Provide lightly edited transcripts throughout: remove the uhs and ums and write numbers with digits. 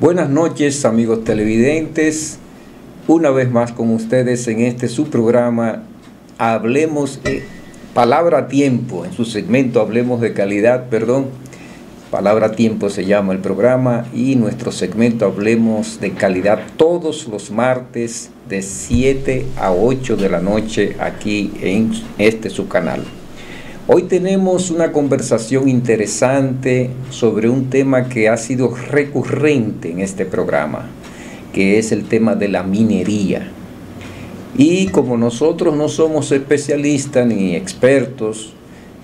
Buenas noches, amigos televidentes, una vez más con ustedes en este su programa Hablemos Palabra a Tiempo, en su segmento Hablemos de Calidad, Palabra a Tiempo se llama el programa, y nuestro segmento Hablemos de Calidad todos los martes de 7 a 8 de la noche aquí en su canal. Hoy tenemos una conversación interesante sobre un tema que ha sido recurrente en este programa, que es el tema de la minería. Y como nosotros no somos especialistas, ni expertos,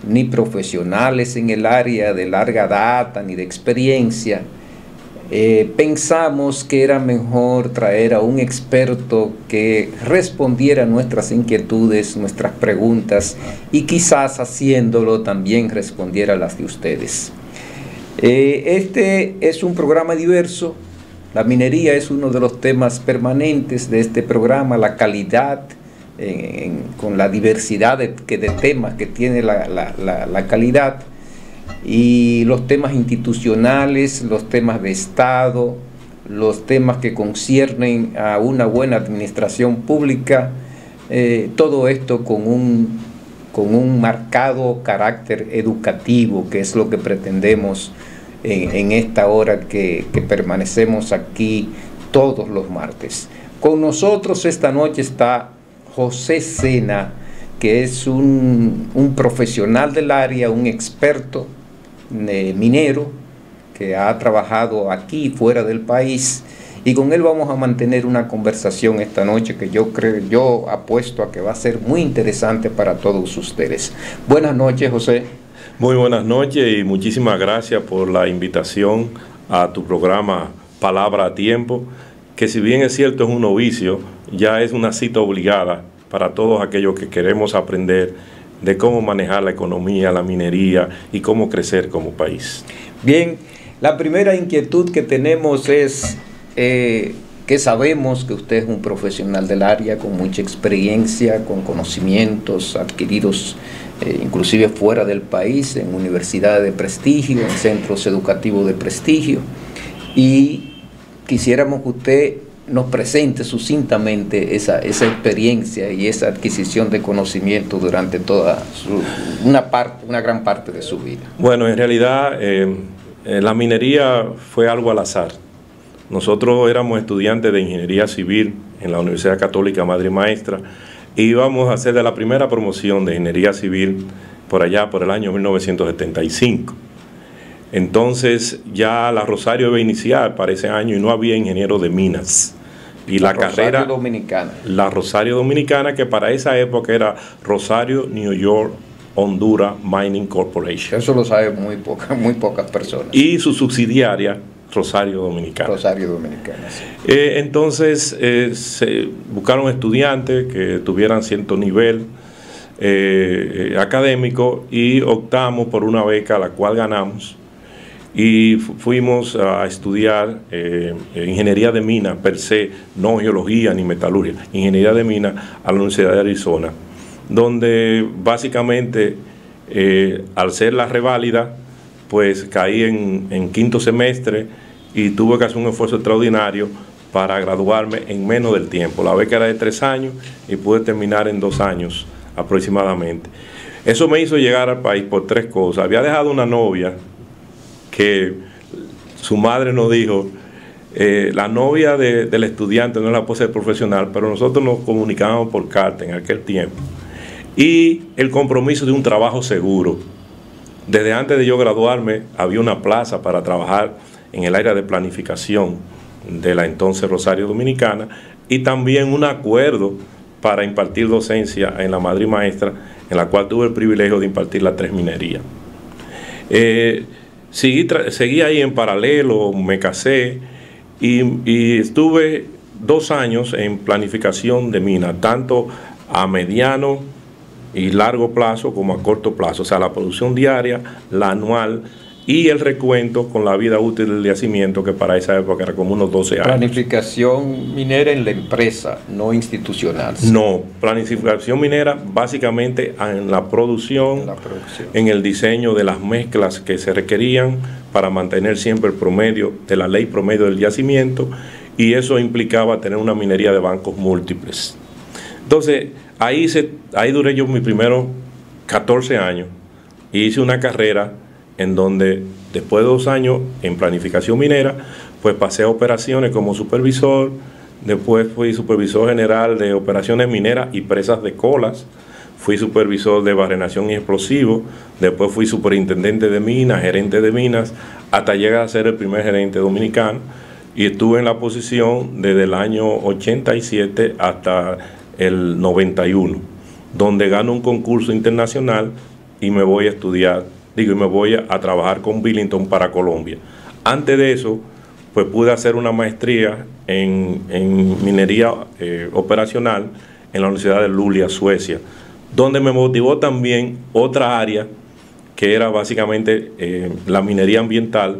ni profesionales en el área de larga data, ni de experiencia, pensamos que era mejor traer a un experto que respondiera a nuestras inquietudes, nuestras preguntas, y quizás haciéndolo también respondiera a las de ustedes. Este es un programa diverso. La minería es uno de los temas permanentes de este programa, la calidad, con la diversidad de temas que tiene la calidad, y los temas institucionales, los temas de Estado, los temas que conciernen a una buena administración pública, todo esto con un marcado carácter educativo, que es lo que pretendemos en esta hora que permanecemos aquí todos los martes. Con nosotros esta noche está José Sena, que es un profesional del área, un experto minero que ha trabajado aquí y fuera del país, y con él vamos a mantener una conversación esta noche que yo apuesto a que va a ser muy interesante para todos ustedes. Buenas noches, José. Muy buenas noches y muchísimas gracias por la invitación a tu programa Palabra a Tiempo, que si bien es cierto es un novicio, ya es una cita obligada para todos aquellos que queremos aprender de cómo manejar la economía, la minería y cómo crecer como país. Bien, la primera inquietud que tenemos es que sabemos que usted es un profesional del área con mucha experiencia, con conocimientos adquiridos inclusive fuera del país, en universidades de prestigio, en centros educativos de prestigio, y quisiéramos que usted nos presente sucintamente esa experiencia y esa adquisición de conocimiento durante toda una gran parte de su vida. Bueno, en realidad la minería fue algo al azar. Nosotros éramos estudiantes de ingeniería civil en la Universidad Católica Madre y Maestra, y íbamos a hacer de la primera promoción de ingeniería civil por allá por el año 1975. Entonces ya la Rosario iba a iniciar para ese año y no había ingeniero de minas. Y la carrera Dominicana. La Rosario Dominicana, que para esa época era Rosario New York Honduras Mining Corporation. Eso lo saben muy pocas personas. Y su subsidiaria, Rosario Dominicana. Rosario Dominicana, sí. Entonces se buscaron estudiantes que tuvieran cierto nivel académico, y optamos por una beca, la cual ganamos. Y fuimos a estudiar ingeniería de mina per se, no geología ni metalurgia, ingeniería de mina a la Universidad de Arizona, donde básicamente al ser la reválida, pues caí en quinto semestre y tuve que hacer un esfuerzo extraordinario para graduarme en menos del tiempo. La beca era de 3 años y pude terminar en 2 años aproximadamente. Eso me hizo llegar al país por 3 cosas. Había dejado una novia que su madre nos dijo, la novia del estudiante no es la esposa del profesional, pero nosotros nos comunicábamos por carta en aquel tiempo. Y el compromiso de un trabajo seguro. Desde antes de yo graduarme había una plaza para trabajar en el área de planificación de la entonces Rosario Dominicana, y también un acuerdo para impartir docencia en la Madre y Maestra, en la cual tuve el privilegio de impartir las 3 minerías. Seguí ahí en paralelo, me casé y estuve 2 años en planificación de minas, tanto a mediano y largo plazo como a corto plazo, o sea, la producción diaria, la anual y el recuento con la vida útil del yacimiento, que para esa época era como unos 12 años. Planificación minera en la empresa, no institucional. ¿Sí? No, planificación minera básicamente en la producción, en el diseño de las mezclas que se requerían para mantener siempre el promedio de la ley promedio del yacimiento, y eso implicaba tener una minería de bancos múltiples. Entonces, ahí duré yo mis primeros 14 años y hice una carrera en donde después de 2 años en planificación minera, pues pasé a operaciones como supervisor, después fui supervisor general de operaciones mineras y presas de colas, fui supervisor de barrenación y explosivos, después fui superintendente de minas, gerente de minas, hasta llegar a ser el primer gerente dominicano, y estuve en la posición desde el año 87 hasta el 91, donde gano un concurso internacional y me voy a estudiar, y me voy a trabajar con Billington para Colombia. Antes de eso, pues pude hacer una maestría en minería operacional en la Universidad de Luleå, Suecia, donde me motivó también otra área que era básicamente la minería ambiental,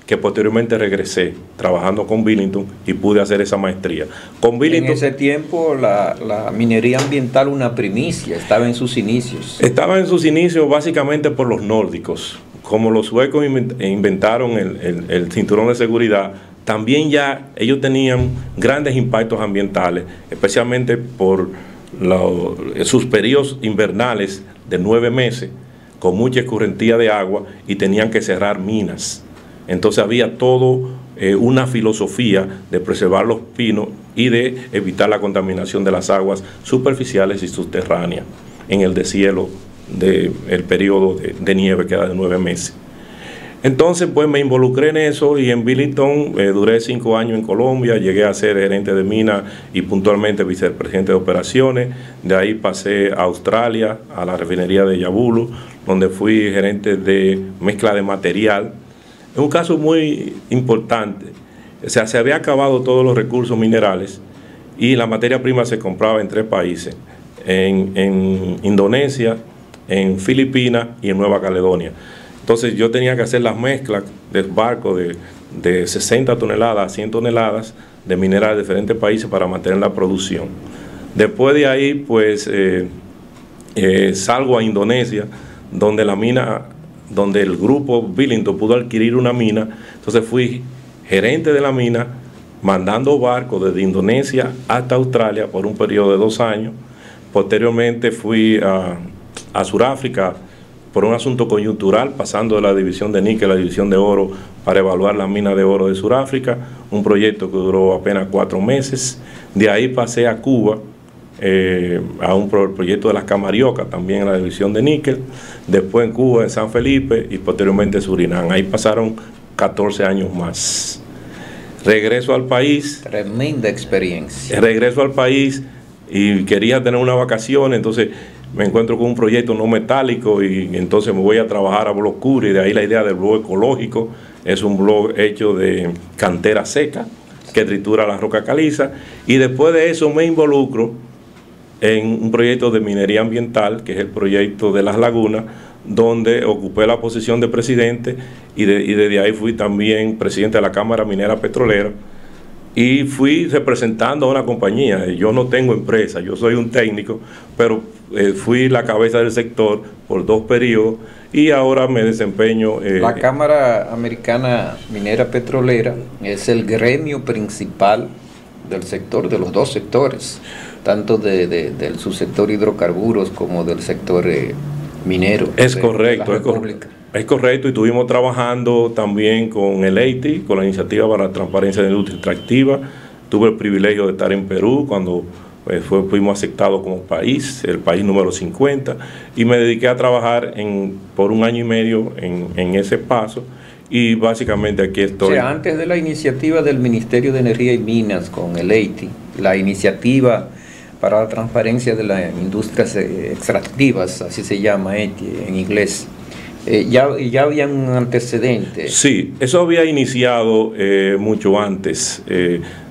que posteriormente regresé trabajando con Billington y pude hacer esa maestría. Con Billington, en ese tiempo la minería ambiental, una primicia, estaba en sus inicios. Estaba en sus inicios básicamente por los nórdicos. Como los suecos inventaron el cinturón de seguridad, también ya ellos tenían grandes impactos ambientales, especialmente por sus periodos invernales de 9 meses, con mucha escurrentía de agua, y tenían que cerrar minas. Entonces había todo una filosofía de preservar los pinos y de evitar la contaminación de las aguas superficiales y subterráneas en el deshielo del periodo de nieve, que era de 9 meses. Entonces pues me involucré en eso, y en Billington duré 5 años en Colombia, llegué a ser gerente de minas y puntualmente vicepresidente de operaciones. De ahí pasé a Australia, a la refinería de Yabulu, donde fui gerente de mezcla de material. Es un caso muy importante. O sea, se había acabado todos los recursos minerales y la materia prima se compraba en 3 países, en Indonesia, en Filipinas y en Nueva Caledonia. Entonces yo tenía que hacer las mezclas de barcos de 60 toneladas a 100 toneladas de minerales de diferentes países para mantener la producción. Después de ahí, pues salgo a Indonesia, donde el grupo Billington pudo adquirir una mina. Entonces fui gerente de la mina, mandando barcos desde Indonesia hasta Australia por un periodo de 2 años. Posteriormente fui a Sudáfrica por un asunto coyuntural, pasando de la división de níquel a la división de oro para evaluar la mina de oro de Sudáfrica, un proyecto que duró apenas 4 meses. De ahí pasé a Cuba, a un proyecto de las Camariocas, también en la división de níquel, después en Cuba, en San Felipe, y posteriormente en Surinam. Ahí pasaron 14 años más. Regreso al país. Tremenda experiencia. Regreso al país y quería tener una vacación, entonces me encuentro con un proyecto no metálico, y entonces me voy a trabajar a Block Cura, y de ahí la idea del blog ecológico. Es un blog hecho de cantera seca que tritura la roca caliza, y después de eso me involucro en un proyecto de minería ambiental, que es el proyecto de Las Lagunas, donde ocupé la posición de presidente, y desde ahí fui también presidente de la Cámara Minera Petrolera, y fui representando a una compañía. Yo no tengo empresa, yo soy un técnico, pero fui la cabeza del sector por 2 periodos, y ahora me desempeño. La Cámara Americana Minera Petrolera es el gremio principal del sector, de los 2 sectores, tanto del subsector hidrocarburos como del sector minero. Es correcto, es correcto, y estuvimos trabajando también con el EITI, con la Iniciativa para la Transparencia de la Industria Extractiva. Tuve el privilegio de estar en Perú cuando fuimos aceptados como país, el país número 50, y me dediqué a trabajar por 1 año y medio en ese paso, y básicamente aquí estoy. O sea, antes de la iniciativa del Ministerio de Energía y Minas con el EITI, la iniciativa para la transparencia de las industrias extractivas, así se llama en inglés, ya había un antecedente. Sí, eso había iniciado mucho antes,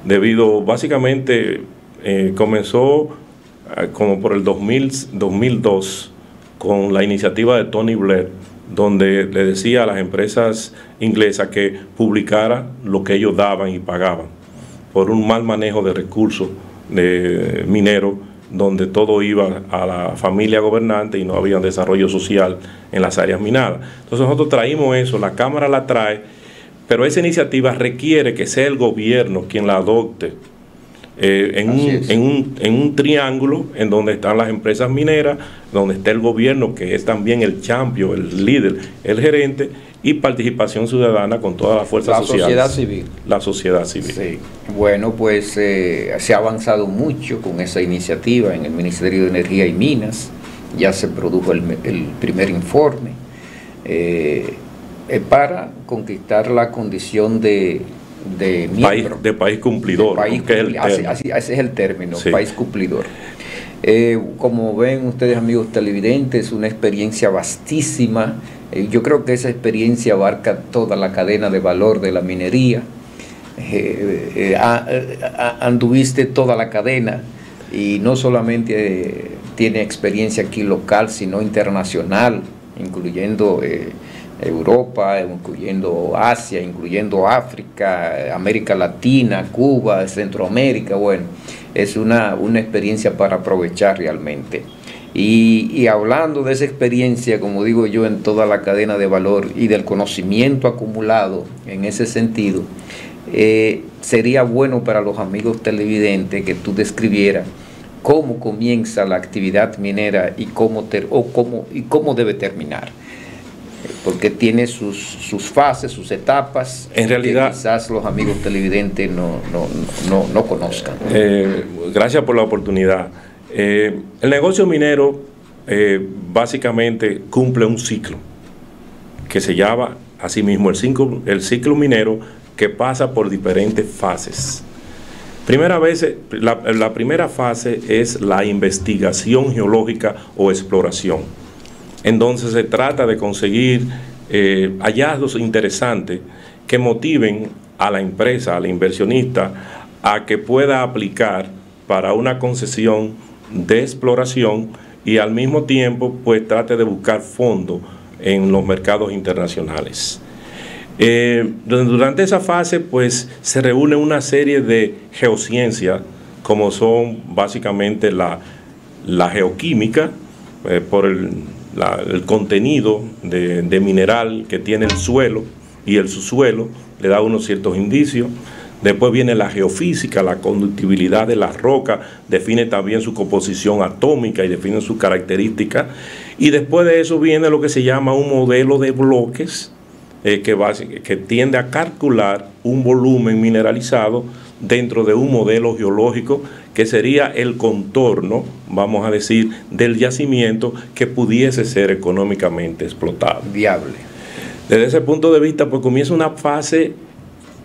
debido, básicamente, comenzó como por el 2002 con la iniciativa de Tony Blair, donde le decía a las empresas inglesas que publicara lo que ellos daban y pagaban por un mal manejo de recursos de mineros donde todo iba a la familia gobernante y no había desarrollo social en las áreas minadas. Entonces nosotros traímos eso, la Cámara la trae, pero esa iniciativa requiere que sea el gobierno quien la adopte. En un triángulo en donde están las empresas mineras, donde está el gobierno, que es también el champion, el líder, el gerente, y participación ciudadana con todas las fuerzas sociales. La sociedad civil. La sociedad civil. Sí. Bueno, pues se ha avanzado mucho con esa iniciativa en el Ministerio de Energía y Minas. Ya se produjo el primer informe para conquistar la condición de país cumplidor, ese es el término, sí. País cumplidor. Como ven ustedes, amigos televidentes, una experiencia vastísima. Yo creo que esa experiencia abarca toda la cadena de valor de la minería. Anduviste toda la cadena y no solamente tiene experiencia aquí local, sino internacional, incluyendo Europa, incluyendo Asia, incluyendo África, América Latina, Cuba, Centroamérica. Bueno, es una experiencia para aprovechar realmente. Y hablando de esa experiencia, como digo yo, en toda la cadena de valor y del conocimiento acumulado en ese sentido, sería bueno para los amigos televidentes que tú describieras cómo comienza la actividad minera y cómo debe terminar. Porque tiene sus fases, sus etapas, en realidad, que quizás los amigos televidentes no conozcan. Gracias por la oportunidad. El negocio minero básicamente cumple un ciclo que se llama así mismo el ciclo minero, que pasa por diferentes fases. La primera fase es la investigación geológica o exploración. Entonces se trata de conseguir hallazgos interesantes que motiven a la empresa, al inversionista, a que pueda aplicar para una concesión de exploración y al mismo tiempo pues trate de buscar fondos en los mercados internacionales. Durante esa fase pues se reúne una serie de geociencias, como son básicamente la geoquímica, por el contenido de mineral que tiene el suelo y el subsuelo, le da unos ciertos indicios. Después viene la geofísica, la conductibilidad de las rocas, define también su composición atómica y define sus características. Y después de eso viene lo que se llama un modelo de bloques, que tiende a calcular un volumen mineralizado dentro de un modelo geológico, que sería el contorno, vamos a decir, del yacimiento que pudiese ser económicamente explotado. Viable. Desde ese punto de vista, pues comienza una fase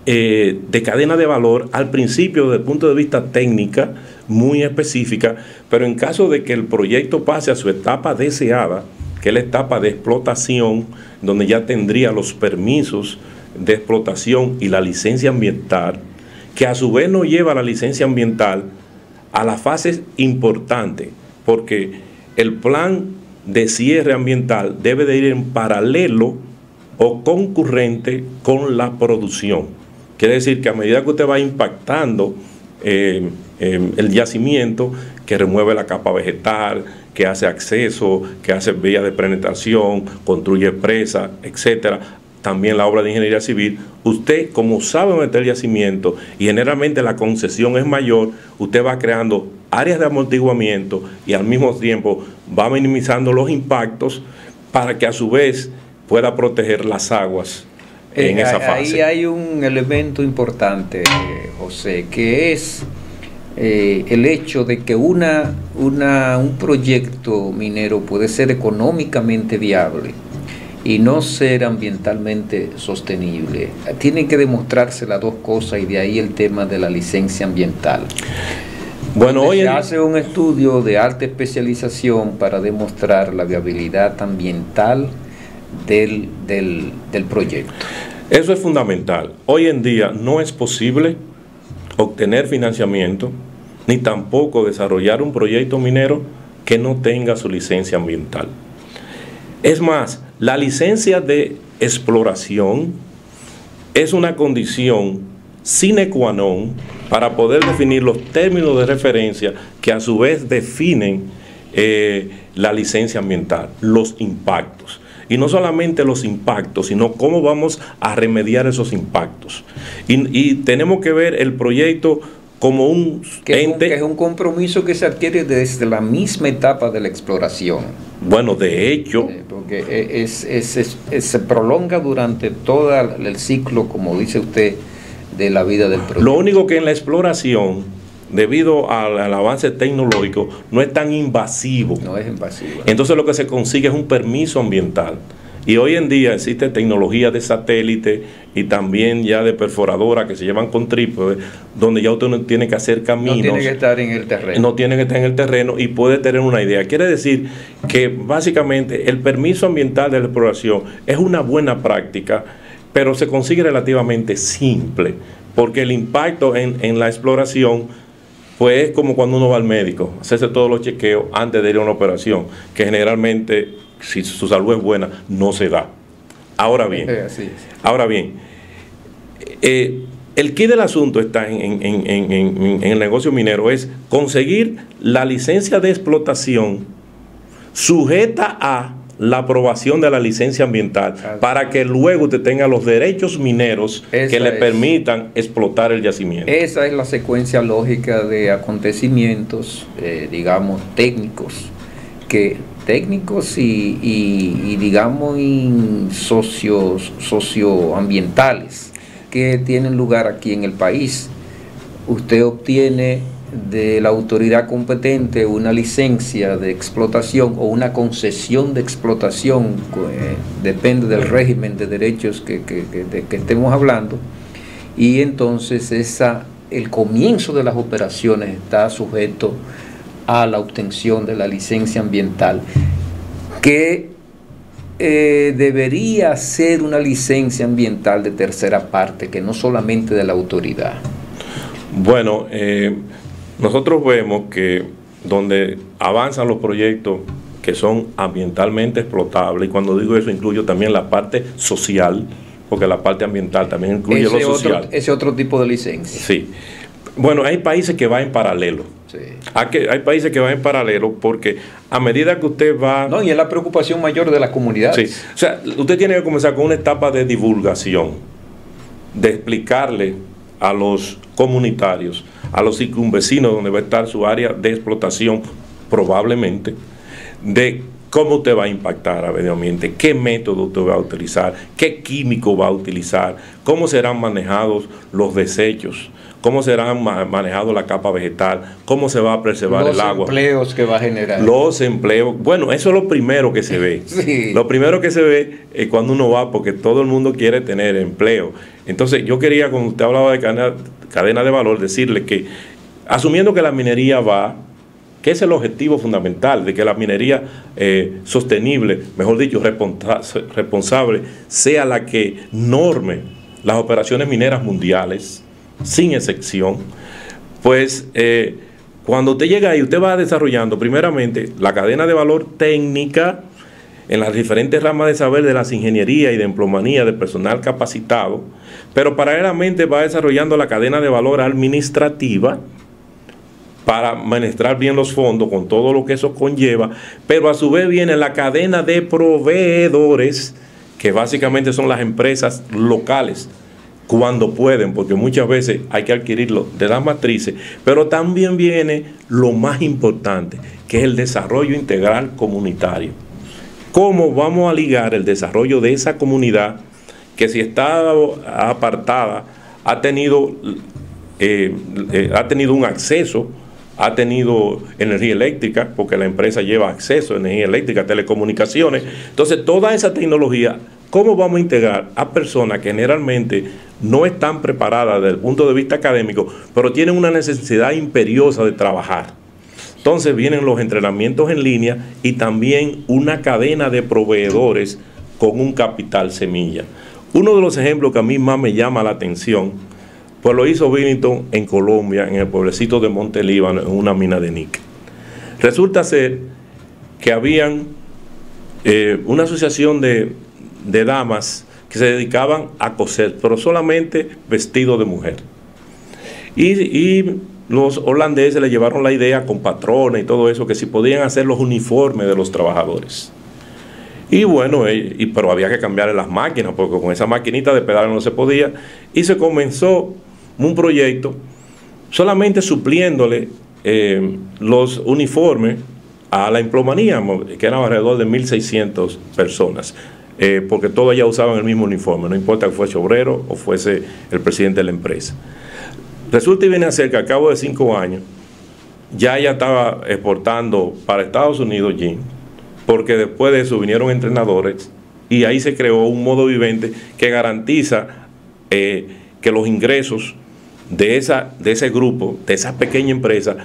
de cadena de valor, al principio desde el punto de vista técnica, muy específica, pero en caso de que el proyecto pase a su etapa deseada, que es la etapa de explotación, donde ya tendría los permisos de explotación y la licencia ambiental, que a su vez nos lleva a la licencia ambiental a la fase importante, porque el plan de cierre ambiental debe de ir en paralelo o concurrente con la producción. Quiere decir que a medida que usted va impactando el yacimiento, que remueve la capa vegetal, que hace acceso, que hace vías de penetración, construye presas, etcétera, también la obra de ingeniería civil, usted, como sabe meter yacimiento y generalmente la concesión es mayor, usted va creando áreas de amortiguamiento y al mismo tiempo va minimizando los impactos para que a su vez pueda proteger las aguas en esa fase. Ahí hay un elemento importante, José, que es el hecho de que un proyecto minero puede ser económicamente viable y no ser ambientalmente sostenible. Tienen que demostrarse las dos cosas, y de ahí el tema de la licencia ambiental. Bueno, hoy se hace un estudio de alta especialización para demostrar la viabilidad ambiental del proyecto. Eso es fundamental. Hoy en día no es posible obtener financiamiento ni tampoco desarrollar un proyecto minero que no tenga su licencia ambiental. Es más, la licencia de exploración es una condición sine qua non para poder definir los términos de referencia que a su vez definen la licencia ambiental, los impactos. Y no solamente los impactos, sino cómo vamos a remediar esos impactos. Y tenemos que ver el proyecto como un ente. Que es un compromiso que se adquiere desde la misma etapa de la exploración. Bueno, de hecho. Porque se prolonga durante todo el ciclo, como dice usted, de la vida del proyecto. Lo único que en la exploración, debido al avance tecnológico, no es tan invasivo. No es invasivo. Entonces lo que se consigue es un permiso ambiental. Y hoy en día existe tecnología de satélite y también ya de perforadora que se llevan con trípode, donde ya usted no tiene que hacer caminos. No tiene que estar en el terreno. No tiene que estar en el terreno y puede tener una idea. Quiere decir que básicamente el permiso ambiental de la exploración es una buena práctica, pero se consigue relativamente simple, porque el impacto en la exploración pues es como cuando uno va al médico, hacerse todos los chequeos antes de ir a una operación, que generalmente, si su salud es buena, no se da. Ahora bien, el quid del asunto está en el negocio minero, es conseguir la licencia de explotación sujeta a la aprobación de la licencia ambiental, para que luego usted tenga los derechos mineros que le permitan explotar el yacimiento. Esa es la secuencia lógica de acontecimientos, digamos, técnicos y digamos socioambientales que tienen lugar aquí en el país. Usted obtiene de la autoridad competente una licencia de explotación o una concesión de explotación, depende del régimen de derechos que estemos hablando, y entonces el comienzo de las operaciones está sujeto a la obtención de la licencia ambiental, que debería ser una licencia ambiental de tercera parte, que no solamente de la autoridad. Bueno, nosotros vemos que donde avanzan los proyectos que son ambientalmente explotables, y cuando digo eso incluyo también la parte social, porque la parte ambiental también incluye lo social. Ese otro tipo de licencia. Sí. Bueno, hay países que van en paralelo. Sí. Hay países que van en paralelo porque a medida que usted va... No, y es la preocupación mayor de las comunidades. Sí. O sea, usted tiene que comenzar con una etapa de divulgación, de explicarle a los comunitarios, a los circunvecinos donde va a estar su área de explotación, probablemente, de cómo usted va a impactar al medio ambiente, qué método usted va a utilizar, qué químico va a utilizar, cómo serán manejados los desechos, cómo serán manejados la capa vegetal, cómo se va a preservar el agua. Los empleos que va a generar. Los empleos, bueno, eso es lo primero que se ve. Sí. Lo primero que se ve es cuando uno va, porque todo el mundo quiere tener empleo. Entonces yo quería, cuando usted hablaba de cadena de valor, decirle que, asumiendo que la minería va, que es el objetivo fundamental, de que la minería sostenible, mejor dicho, responsable, sea la que norme las operaciones mineras mundiales, sin excepción, pues cuando usted llega ahí, usted va desarrollando primeramente la cadena de valor técnica en las diferentes ramas de saber de las ingenierías y de empleomanía de personal capacitado, pero paralelamente va desarrollando la cadena de valor administrativa para administrar bien los fondos con todo lo que eso conlleva, pero a su vez viene la cadena de proveedores, que básicamente son las empresas locales, cuando pueden, porque muchas veces hay que adquirirlo de las matrices, pero también viene lo más importante, que es el desarrollo integral comunitario. ¿Cómo vamos a ligar el desarrollo de esa comunidad que, si está apartada, ha tenido un acceso, ha tenido energía eléctrica, porque la empresa lleva acceso a energía eléctrica, telecomunicaciones? Entonces, toda esa tecnología, ¿cómo vamos a integrar a personas que generalmente no están preparadas desde el punto de vista académico, pero tienen una necesidad imperiosa de trabajar? Entonces vienen los entrenamientos en línea y también una cadena de proveedores con un capital semilla. Uno de los ejemplos que a mí más me llama la atención, pues lo hizo Billington en Colombia, en el pueblecito de Monte Líbano, en una mina de níquel. Resulta ser que habían una asociación de damas que se dedicaban a coser, pero solamente vestido de mujer. Y los holandeses le llevaron la idea con patrones y todo eso, que si podían hacer los uniformes de los trabajadores. Y bueno, pero había que cambiarle las máquinas, porque con esa maquinita de pedales no se podía. Y se comenzó un proyecto solamente supliéndole los uniformes a la empleomanía, que eran alrededor de 1.600 personas, porque todos ya usaban el mismo uniforme, no importa que fuese obrero o fuese el presidente de la empresa. Resulta y viene a ser que a cabo de 5 años ya ella estaba exportando para Estados Unidos jeans, porque después de eso vinieron entrenadores y ahí se creó un modo vivente que garantiza que los ingresos de ese grupo, de esa pequeña empresa,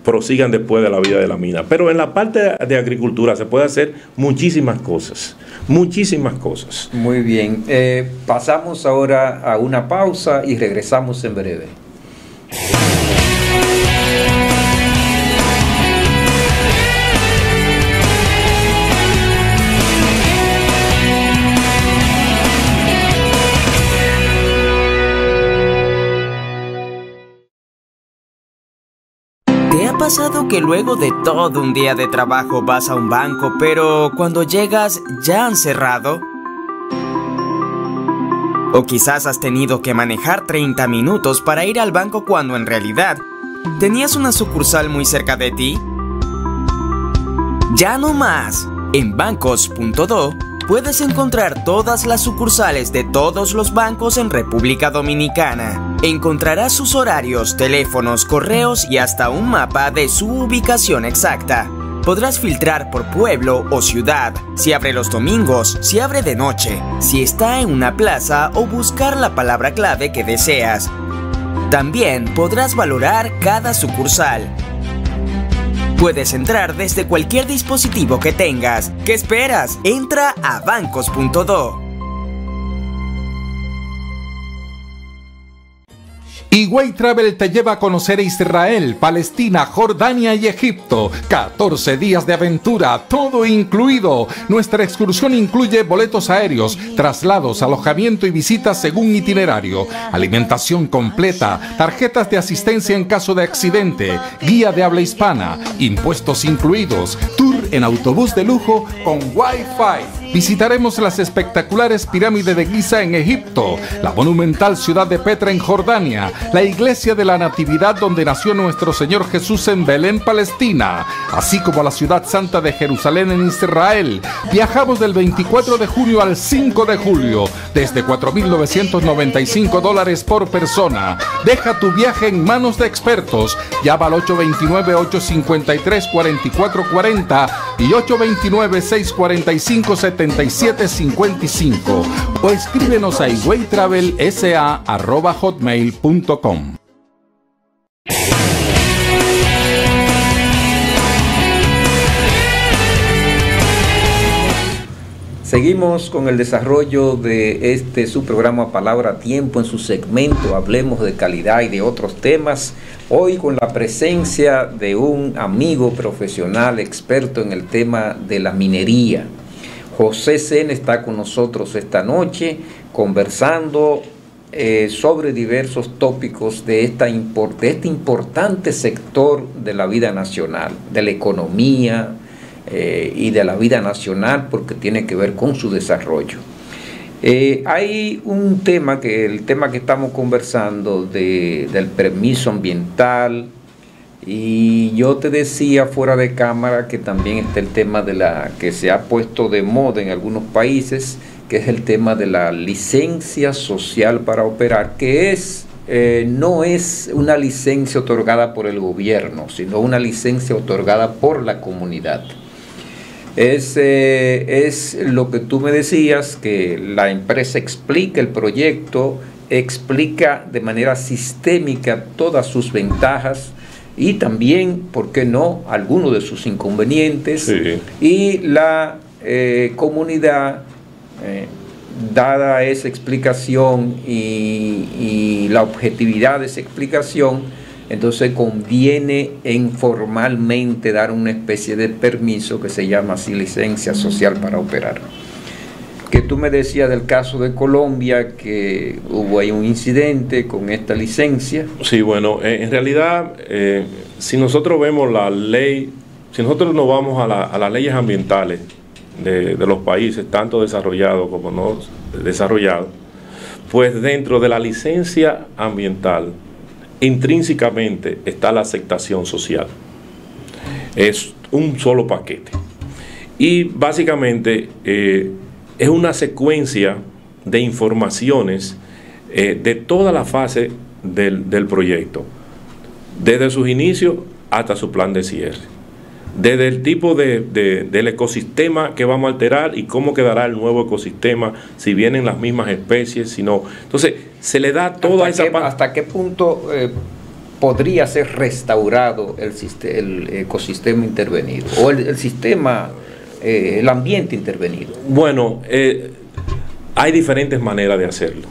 prosigan después de la vida de la mina. Pero en la parte de agricultura se puede hacer muchísimas cosas, muchísimas cosas. Muy bien, pasamos ahora a una pausa y regresamos en breve. ¿Te ha pasado que luego de todo un día de trabajo vas a un banco, pero cuando llegas ya han cerrado? O quizás has tenido que manejar 30 minutos para ir al banco cuando en realidad tenías una sucursal muy cerca de ti. Ya no más. En bancos.do puedes encontrar todas las sucursales de todos los bancos en República Dominicana. Encontrarás sus horarios, teléfonos, correos y hasta un mapa de su ubicación exacta. Podrás filtrar por pueblo o ciudad, si abre los domingos, si abre de noche, si está en una plaza o buscar la palabra clave que deseas. También podrás valorar cada sucursal. Puedes entrar desde cualquier dispositivo que tengas. ¿Qué esperas? Entra a bancos.do. Higüey Travel te lleva a conocer Israel, Palestina, Jordania y Egipto. 14 días de aventura, todo incluido. Nuestra excursión incluye boletos aéreos, traslados, alojamiento y visitas según itinerario, alimentación completa, tarjetas de asistencia en caso de accidente, guía de habla hispana, impuestos incluidos, tour en autobús de lujo con Wi-Fi. Visitaremos las espectaculares pirámides de Giza en Egipto, la monumental ciudad de Petra en Jordania, la iglesia de la Natividad donde nació nuestro Señor Jesús en Belén, Palestina, así como la ciudad santa de Jerusalén en Israel. Viajamos del 24 de junio al 5 de julio, desde $4,995 por persona. Deja tu viaje en manos de expertos. Llama al 829-853-4440 y 829-645-7755 o escríbenos a higüeytravelsa@hotmail.com. Seguimos con el desarrollo de su programa Palabra a Tiempo en su segmento Hablemos de Calidad y de otros temas. Hoy con la presencia de un amigo profesional experto en el tema de la minería. José Sena está con nosotros esta noche conversando sobre diversos tópicos de este importante sector de la vida nacional, de la economía y de la vida nacional, porque tiene que ver con su desarrollo. Hay un tema el tema que estamos conversando del permiso ambiental, y yo te decía fuera de cámara que también está el tema que se ha puesto de moda en algunos países, que es el tema de la licencia social para operar, que no es una licencia otorgada por el gobierno, sino una licencia otorgada por la comunidad. Es lo que tú me decías, que la empresa explica el proyecto, explica de manera sistémica todas sus ventajas y también, ¿por qué no?, algunos de sus inconvenientes. Sí. Y la comunidad, dada esa explicación y la objetividad de esa explicación, entonces conviene formalmente dar una especie de permiso que se llama así licencia social para operar. que tú me decías del caso de Colombia, que hubo ahí un incidente con esta licencia. Sí, bueno, en realidad, si nosotros vemos la ley, si nosotros nos vamos a las leyes ambientales de los países, tanto desarrollados como no desarrollados, pues dentro de la licencia ambiental, intrínsecamente está la aceptación social. Es un solo paquete. Y básicamente es una secuencia de informaciones de toda la fase del proyecto, desde sus inicios hasta su plan de cierre, desde el tipo del ecosistema que vamos a alterar y cómo quedará el nuevo ecosistema, si vienen las mismas especies, si no. Entonces, se le da toda esa parte. ¿Hasta qué punto podría ser restaurado el ecosistema intervenido o el sistema, el ambiente intervenido? Bueno, hay diferentes maneras de hacerlo.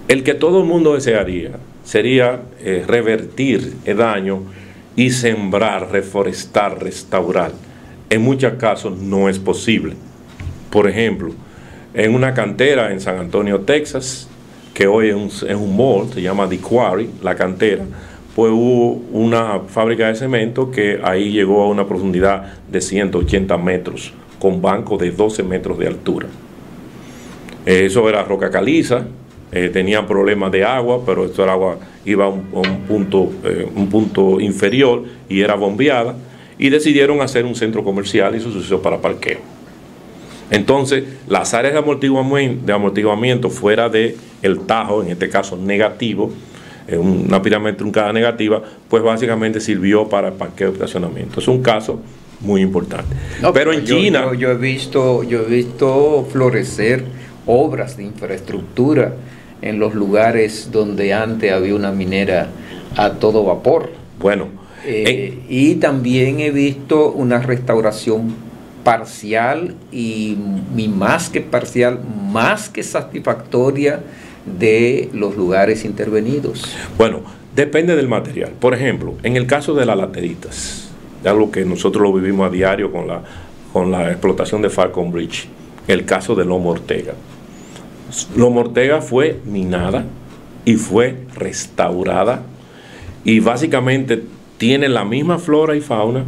El que todo el mundo desearía sería revertir el daño y sembrar, reforestar, restaurar. En muchos casos no es posible. Por ejemplo, en una cantera en San Antonio, Texas, que hoy es un mall, se llama The Quarry, la cantera, pues hubo una fábrica de cemento que ahí llegó a una profundidad de 180 metros, con bancos de 12 metros de altura. Eso era roca caliza, tenían problemas de agua, pero esto el agua iba a un punto inferior y era bombeada, y decidieron hacer un centro comercial y eso se usó para parqueo. Entonces, las áreas de amortiguamiento fuera del tajo, en este caso negativo, una pirámide truncada negativa, pues básicamente sirvió para parqueo y estacionamiento. Es un caso muy importante. No, pero en China... Yo he visto florecer obras de infraestructura en los lugares donde antes había una minera a todo vapor. Bueno. Y también he visto una restauración parcial y más que parcial, más que satisfactoria de los lugares intervenidos. Bueno, depende del material. Por ejemplo, en el caso de las lateritas, algo que nosotros lo vivimos a diario con la explotación de Falcon Bridge, el caso de Loma Ortega. Loma Ortega fue minada y fue restaurada y básicamente tiene la misma flora y fauna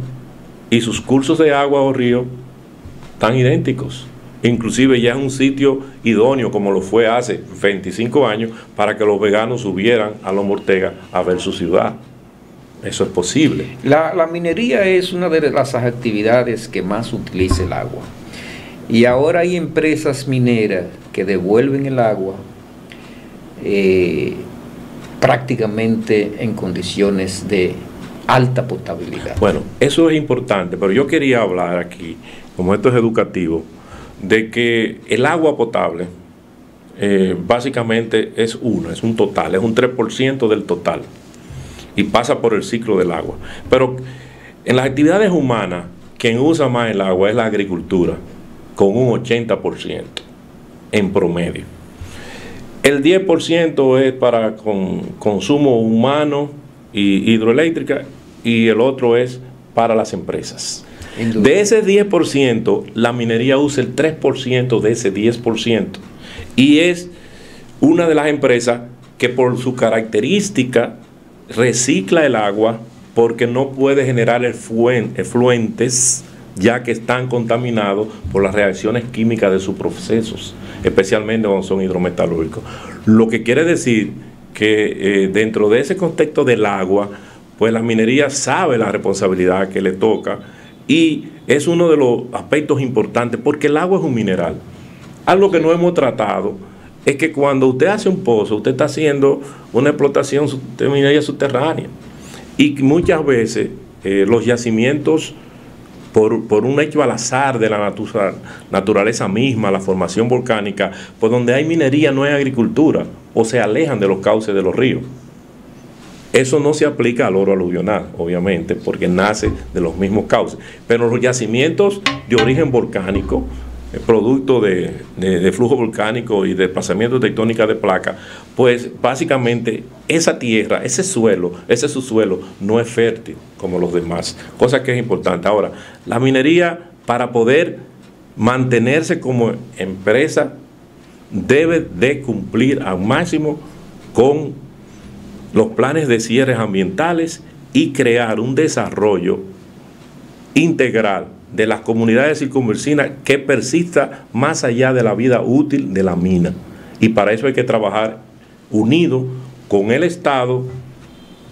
y sus cursos de agua o río tan idénticos. Inclusive ya es un sitio idóneo, como lo fue hace 25 años, para que los veganos subieran a Loma Ortega a ver su ciudad. Eso es posible. La minería es una de las actividades que más utiliza el agua. Y ahora hay empresas mineras que devuelven el agua prácticamente en condiciones de alta potabilidad. Bueno, eso es importante, pero yo quería hablar aquí, como esto es educativo, de que el agua potable básicamente es un total, es un 3% del total y pasa por el ciclo del agua. Pero en las actividades humanas, quien usa más el agua es la agricultura, con un 80% en promedio. El 10% es para consumo humano y hidroeléctrica y el otro es para las empresas. De ese 10%, la minería usa el 3% de ese 10%. Y es una de las empresas que por su característica recicla el agua porque no puede generar efluentes ya que están contaminados por las reacciones químicas de sus procesos, especialmente cuando son hidrometalúrgicos. Lo que quiere decir que dentro de ese contexto del agua, pues la minería sabe la responsabilidad que le toca y es uno de los aspectos importantes porque el agua es un mineral. Algo que no hemos tratado es que cuando usted hace un pozo, usted está haciendo una explotación de minería subterránea y muchas veces los yacimientos, por un hecho al azar de la naturaleza misma, la formación volcánica, pues donde hay minería no hay agricultura o se alejan de los cauces de los ríos. Eso no se aplica al oro aluvional, obviamente, porque nace de los mismos cauces. Pero los yacimientos de origen volcánico, producto de flujo volcánico y desplazamiento tectónica de placas, pues básicamente esa tierra, ese subsuelo no es fértil como los demás, cosa que es importante. Ahora, la minería, para poder mantenerse como empresa, debe de cumplir al máximo con los planes de cierres ambientales y crear un desarrollo integral de las comunidades circunvecinas que persista más allá de la vida útil de la mina. Y para eso hay que trabajar unido con el Estado,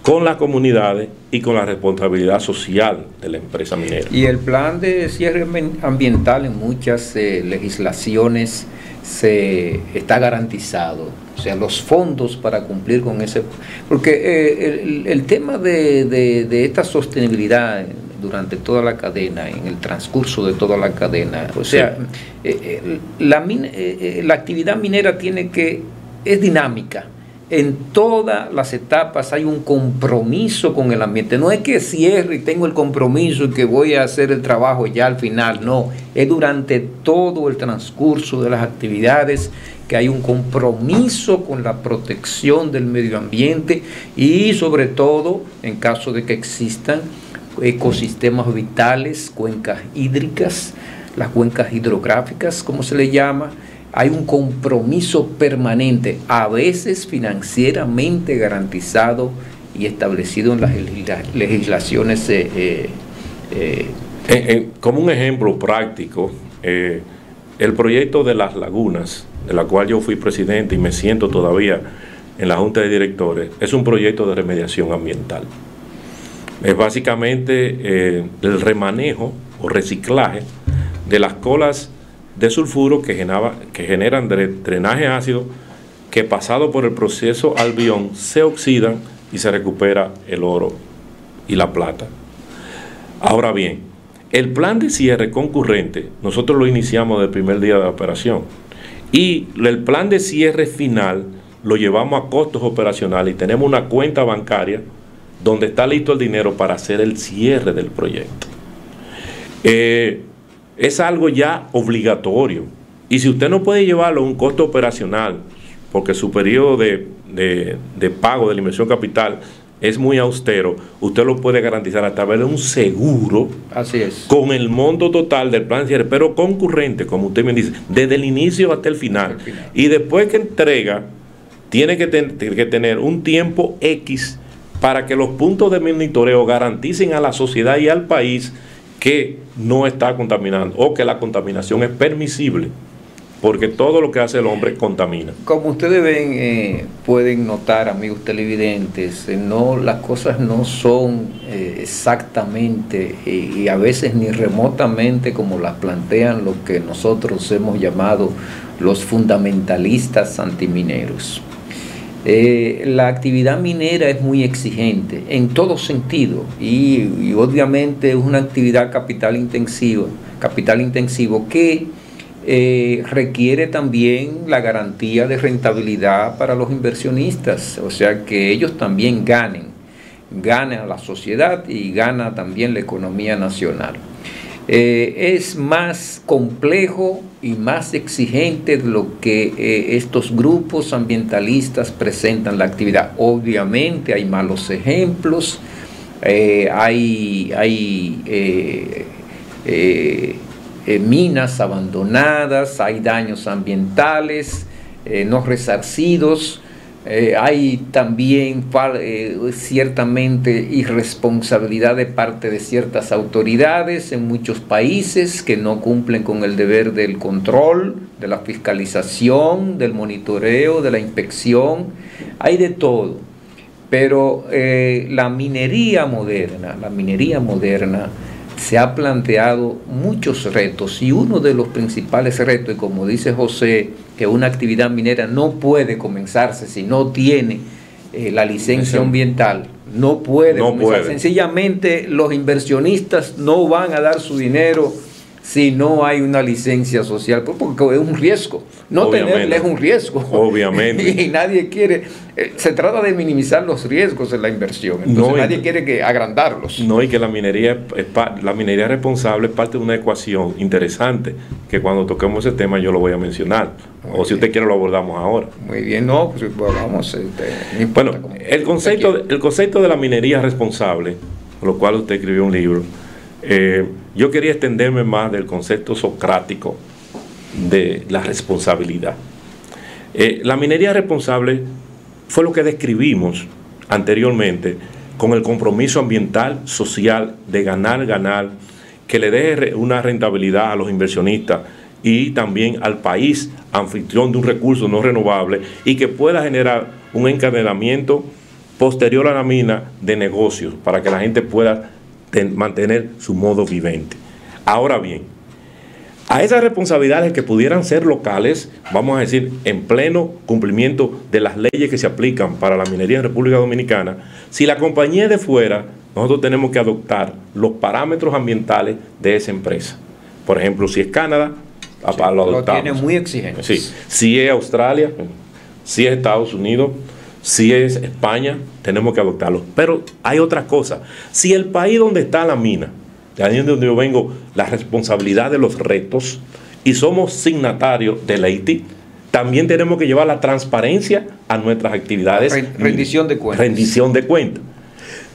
con las comunidades y con la responsabilidad social de la empresa minera. Y el plan de cierre ambiental en muchas legislaciones está garantizado, o sea, los fondos para cumplir con ese, porque el tema de esta sostenibilidad durante toda la cadena, en el transcurso de toda la cadena, o sea, la actividad minera es dinámica. En todas las etapas hay un compromiso con el ambiente. No es que cierre y tengo el compromiso y que voy a hacer el trabajo ya al final. No, es durante todo el transcurso de las actividades que hay un compromiso con la protección del medio ambiente y sobre todo en caso de que existan ecosistemas vitales, cuencas hídricas, las cuencas hidrográficas, como se le llama. Hay un compromiso permanente, a veces financieramente garantizado y establecido en las legislaciones. Como un ejemplo práctico, el proyecto de las lagunas, de la cual yo fui presidente y me siento todavía en la Junta de Directores, es un proyecto de remediación ambiental. Es básicamente el remanejo o reciclaje de las colas de sulfuro que generan drenaje ácido, que pasado por el proceso albión se oxidan y se recupera el oro y la plata. Ahora bien, el plan de cierre concurrente nosotros lo iniciamos del primer día de la operación y el plan de cierre final lo llevamos a costos operacionales y tenemos una cuenta bancaria donde está listo el dinero para hacer el cierre del proyecto. Es algo ya obligatorio. Y si usted no puede llevarlo a un costo operacional, porque su periodo de pago de la inversión capital es muy austero, usted lo puede garantizar a través de un seguro. Así es. Con el monto total del plan de cierre, pero concurrente, como usted me dice, desde el inicio hasta el final. Y después que entrega, tiene que tener un tiempo X para que los puntos de monitoreo garanticen a la sociedad y al país que no está contaminando o que la contaminación es permisible, porque todo lo que hace el hombre contamina. Como ustedes ven, pueden notar, amigos televidentes, las cosas no son exactamente y a veces ni remotamente como las plantean lo que nosotros hemos llamado los fundamentalistas antimineros. La actividad minera es muy exigente en todo sentido y obviamente es una actividad capital intensivo que requiere también la garantía de rentabilidad para los inversionistas, o sea que ellos también gana la sociedad y gana también la economía nacional. Es más complejo y más exigente de lo que estos grupos ambientalistas presentan la actividad. Obviamente hay malos ejemplos, hay minas abandonadas, hay daños ambientales no resarcidos, hay también ciertamente irresponsabilidad de parte de ciertas autoridades en muchos países que no cumplen con el deber del control, de la fiscalización, del monitoreo, de la inspección. Hay de todo, pero la minería moderna se ha planteado muchos retos y uno de los principales retos, y como dice José, que una actividad minera no puede comenzarse si no tiene la licencia ambiental, no puede comenzar. Sencillamente los inversionistas no van a dar su dinero si no hay una licencia social, porque es un riesgo. No tenerla es un riesgo. Obviamente. Y nadie quiere. Se trata de minimizar los riesgos de la inversión. Entonces nadie quiere agrandarlos. No, y que la minería responsable es parte de una ecuación interesante, que cuando toquemos ese tema yo lo voy a mencionar. O si usted quiere lo abordamos ahora. Muy bien, no, pues vamos. Bueno, el concepto de la minería responsable, con lo cual usted escribió un libro, yo quería extenderme más del concepto socrático de la responsabilidad. La minería responsable fue lo que describimos anteriormente con el compromiso ambiental, social, de ganar, que le deje una rentabilidad a los inversionistas y también al país anfitrión de un recurso no renovable y que pueda generar un encadenamiento posterior a la mina de negocios para que la gente pueda mantener su modo vivente. Ahora bien, a esas responsabilidades que pudieran ser locales, vamos a decir, en pleno cumplimiento de las leyes que se aplican para la minería en República Dominicana, si la compañía es de fuera, nosotros tenemos que adoptar los parámetros ambientales de esa empresa. Por ejemplo, si es Canadá, sí, lo adoptamos. Lo tiene muy exigente. Sí. Si es Australia, si es Estados Unidos, si es España, tenemos que adoptarlo. Pero hay otra cosa. Si el país donde está la mina, de ahí es donde yo vengo, la responsabilidad de los retos, y somos signatarios de la ITI, también tenemos que llevar la transparencia a nuestras actividades. Rendición de cuentas. Rendición de cuentas.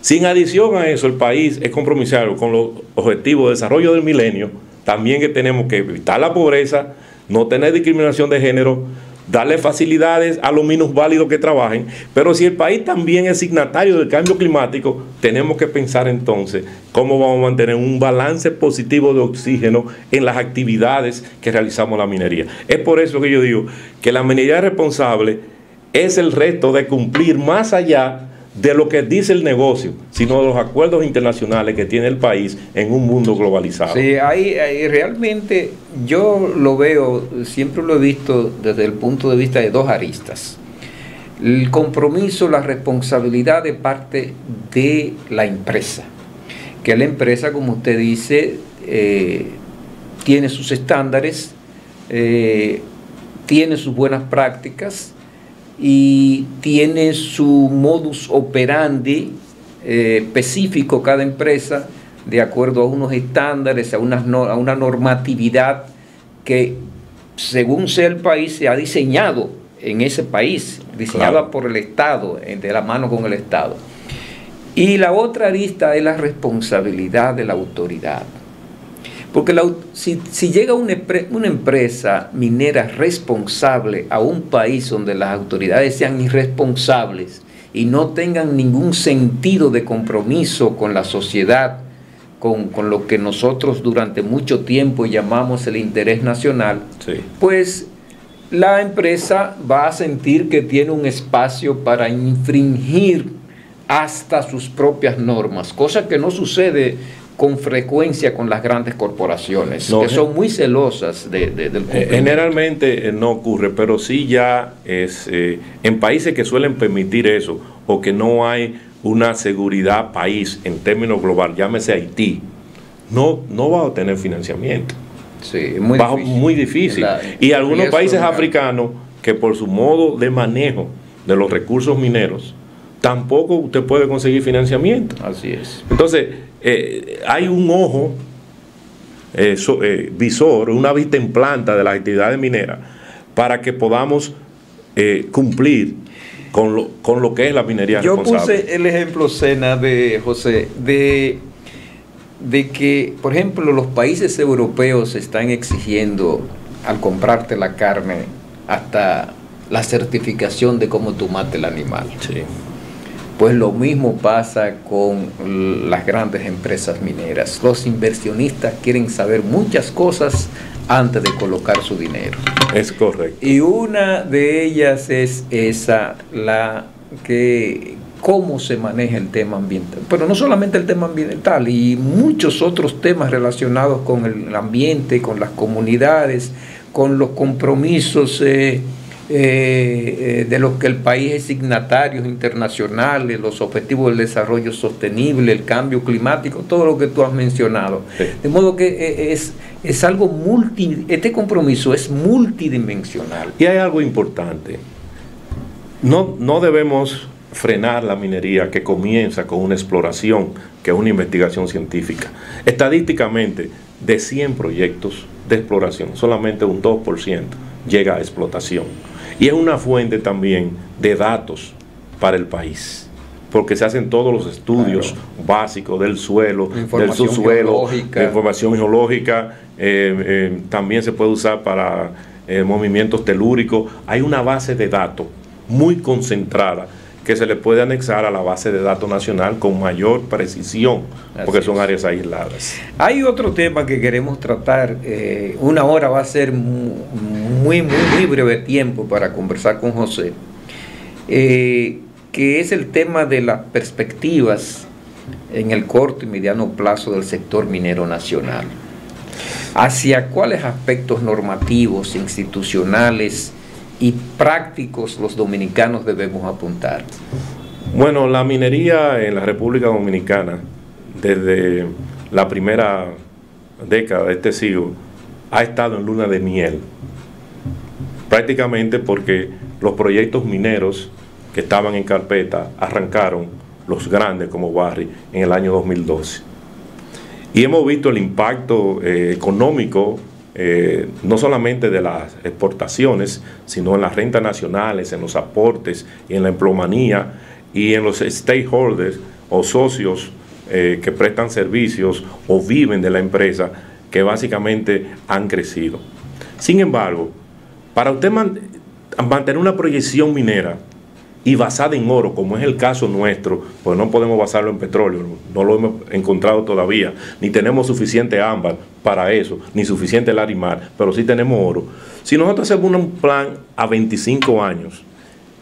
Sin adición a eso, el país es compromisado con los objetivos de desarrollo del milenio, también que tenemos que evitar la pobreza, no tener discriminación de género, darle facilidades a los minusválidos que trabajen, pero si el país también es signatario del cambio climático, tenemos que pensar entonces cómo vamos a mantener un balance positivo de oxígeno en las actividades que realizamos la minería. Es por eso que yo digo que la minería responsable es el reto de cumplir más allá de lo que dice el negocio, sino de los acuerdos internacionales que tiene el país en un mundo globalizado. Sí, ahí realmente yo lo veo, siempre lo he visto desde el punto de vista de dos aristas. El compromiso, la responsabilidad de parte de la empresa, que la empresa, como usted dice, tiene sus estándares, tiene sus buenas prácticas, y tiene su modus operandi específico cada empresa de acuerdo a unos estándares, a una normatividad que según sea el país se ha diseñado en ese país, diseñada claro, por el Estado, de la mano con el Estado. Y la otra arista es la responsabilidad de la autoridad. Porque si llega una empresa minera responsable a un país donde las autoridades sean irresponsables y no tengan ningún sentido de compromiso con la sociedad, con lo que nosotros durante mucho tiempo llamamos el interés nacional, sí, pues la empresa va a sentir que tiene un espacio para infringir hasta sus propias normas, cosa que no sucede con frecuencia con las grandes corporaciones, no, que son muy celosas del cumplimiento. Generalmente no ocurre, pero sí ya es en países que suelen permitir eso, o que no hay una seguridad país en términos global, llámese Haití, no va a obtener financiamiento. Sí, muy difícil. Y algunos países africanos que por su modo de manejo de los recursos mineros, tampoco usted puede conseguir financiamiento. Así es. Entonces, hay un ojo visor, una vista en planta de las actividades mineras para que podamos cumplir con lo que es la minería responsable. Yo puse el ejemplo, Sena, de José, de que, por ejemplo, los países europeos están exigiendo al comprarte la carne hasta la certificación de cómo tú mates el animal. Sí. Pues lo mismo pasa con las grandes empresas mineras. Los inversionistas quieren saber muchas cosas antes de colocar su dinero. Es correcto. Y una de ellas es esa, cómo se maneja el tema ambiental. Pero no solamente el tema ambiental, y muchos otros temas relacionados con el ambiente, con las comunidades, con los compromisos de los que el país es signatario internacionales, los objetivos del desarrollo sostenible, el cambio climático, todo lo que tú has mencionado. Sí. De modo que es algo este compromiso es multidimensional. Y hay algo importante. No debemos frenar la minería que comienza con una exploración, que es una investigación científica. Estadísticamente, de 100 proyectos de exploración, solamente un 2% llega a explotación. Y es una fuente también de datos para el país. porque se hacen todos los estudios básicos del suelo, del subsuelo, de información geológica, también se puede usar para movimientos telúricos. Hay una base de datos muy concentrada que se le puede anexar a la base de datos nacional con mayor precisión, porque son áreas aisladas. Hay otro tema que queremos tratar, una hora va a ser muy breve tiempo para conversar con José, que es el tema de las perspectivas en el corto y mediano plazo del sector minero nacional. ¿Hacia cuáles aspectos normativos, institucionales y prácticos los dominicanos debemos apuntar? Bueno, la minería en la República Dominicana, desde la primera década de este siglo, ha estado en luna de miel, prácticamente porque los proyectos mineros que estaban en carpeta arrancaron, los grandes como Barrick, en el año 2012. Y hemos visto el impacto económico, no solamente de las exportaciones, sino en las rentas nacionales, en los aportes y en la empleomanía y en los stakeholders o socios que prestan servicios o viven de la empresa, que básicamente han crecido. Sin embargo, para usted mantener una proyección minera y basada en oro, como es el caso nuestro, pues no podemos basarlo en petróleo, no lo hemos encontrado todavía, ni tenemos suficiente ámbar para eso, ni suficiente larimar, pero sí tenemos oro. Si nosotros hacemos un plan a 25 años,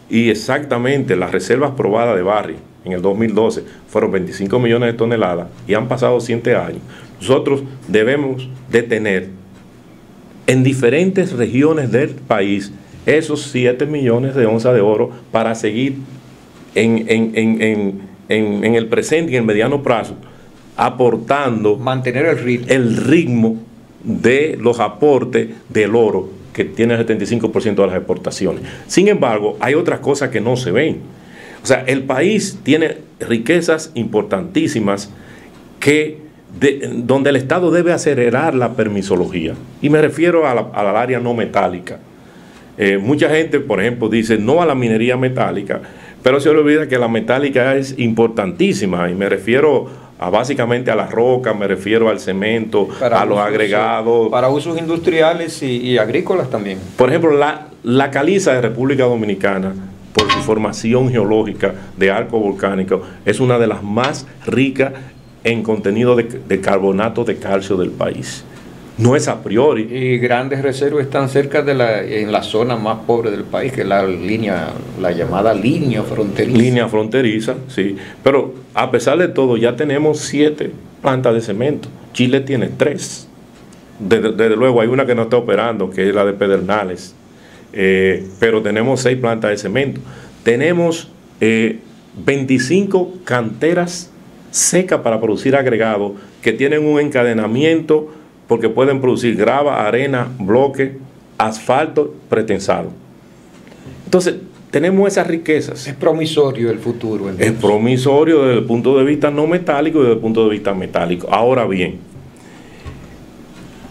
y exactamente las reservas probadas de Barrick en el 2012 fueron 25 millones de toneladas, y han pasado 7 años, nosotros debemos de tener en diferentes regiones del país esos 7 millones de onzas de oro para seguir en el presente y en el mediano plazo aportando, mantener el ritmo de los aportes del oro que tiene el 75% de las exportaciones. Sin embargo, hay otras cosas que no se ven. O sea, el país tiene riquezas importantísimas donde el Estado debe acelerar la permisología, y me refiero al área no metálica. Mucha gente, por ejemplo, dice no a la minería metálica, pero se olvida que la metálica es importantísima, y me refiero básicamente a la roca, me refiero al cemento, a los agregados. Para usos industriales y agrícolas también. Por ejemplo, la caliza de República Dominicana, por su formación geológica de arco volcánico, es una de las más ricas en contenido de carbonato de calcio del país. No es a priori. Y grandes reservas están cerca en la zona más pobre del país, que es la llamada línea fronteriza. Línea fronteriza, sí. Pero a pesar de todo, ya tenemos 7 plantas de cemento. Chile tiene 3. Desde luego hay una que no está operando, que es la de Pedernales. Pero tenemos 6 plantas de cemento. Tenemos 25 canteras secas para producir agregados que tienen un encadenamiento, porque pueden producir grava, arena, bloque, asfalto pretensado. Entonces, tenemos esas riquezas. Es promisorio el futuro. Entonces. Es promisorio desde el punto de vista no metálico y desde el punto de vista metálico. Ahora bien,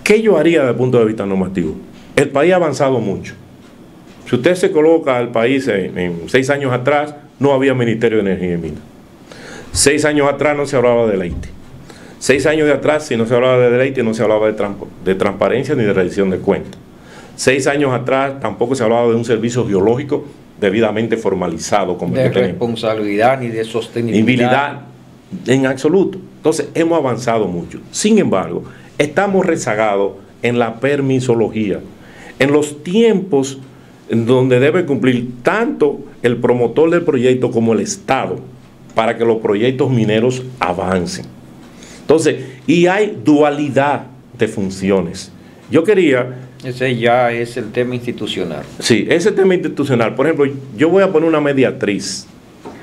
¿qué yo haría desde el punto de vista normativo? El país ha avanzado mucho. Si usted se coloca al país en 6 años atrás, no había Ministerio de Energía y Minas. 6 años atrás no se hablaba de deleite. 6 años de atrás, si no se hablaba de deleite, no se hablaba de transparencia ni de rendición de cuentas. 6 años atrás tampoco se hablaba de un servicio geológico debidamente formalizado. Como de responsabilidad ni de sostenibilidad. En absoluto. Entonces, hemos avanzado mucho. Sin embargo, estamos rezagados en la permisología, en los tiempos en donde debe cumplir tanto el promotor del proyecto como el Estado para que los proyectos mineros avancen. Entonces, y hay dualidad de funciones. Yo quería... Ese ya es el tema institucional. Sí, ese tema institucional. Por ejemplo, yo voy a poner una mediatriz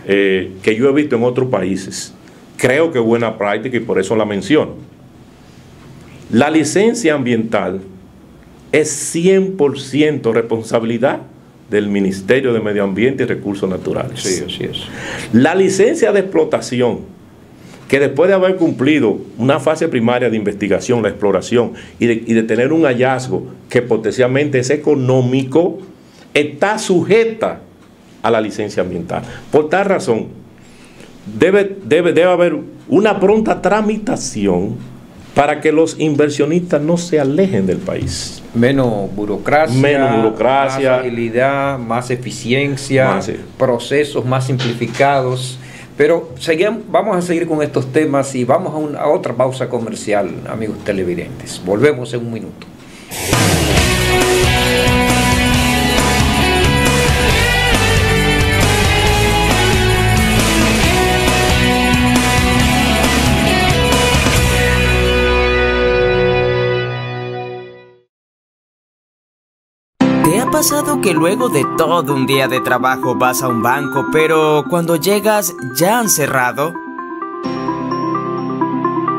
que yo he visto en otros países. Creo que es buena práctica y por eso la menciono. La licencia ambiental es 100% responsabilidad del Ministerio de Medio Ambiente y Recursos Naturales. Sí, así es. La licencia de explotación, que después de haber cumplido una fase primaria de investigación, la exploración, y de tener un hallazgo que potencialmente es económico, está sujeta a la licencia ambiental. Por tal razón, debe haber una pronta tramitación para que los inversionistas no se alejen del país. Menos burocracia, más agilidad, más eficiencia, procesos más simplificados. Pero vamos a seguir con estos temas y vamos a otra pausa comercial, amigos televidentes. Volvemos en un minuto. ¿Te ha pasado que luego de todo un día de trabajo vas a un banco, pero cuando llegas ya han cerrado?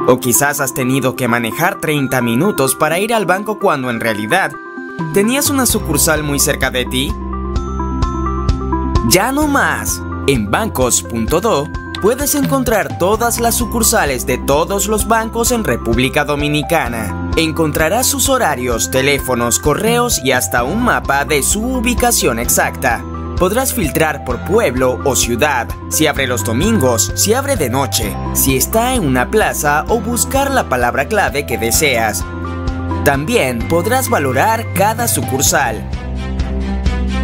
O quizás has tenido que manejar 30 minutos para ir al banco cuando en realidad tenías una sucursal muy cerca de ti. Ya no más. En bancos.do puedes encontrar todas las sucursales de todos los bancos en República Dominicana. Encontrarás sus horarios, teléfonos, correos y hasta un mapa de su ubicación exacta. Podrás filtrar por pueblo o ciudad, si abre los domingos, si abre de noche, si está en una plaza o buscar la palabra clave que deseas. También podrás valorar cada sucursal.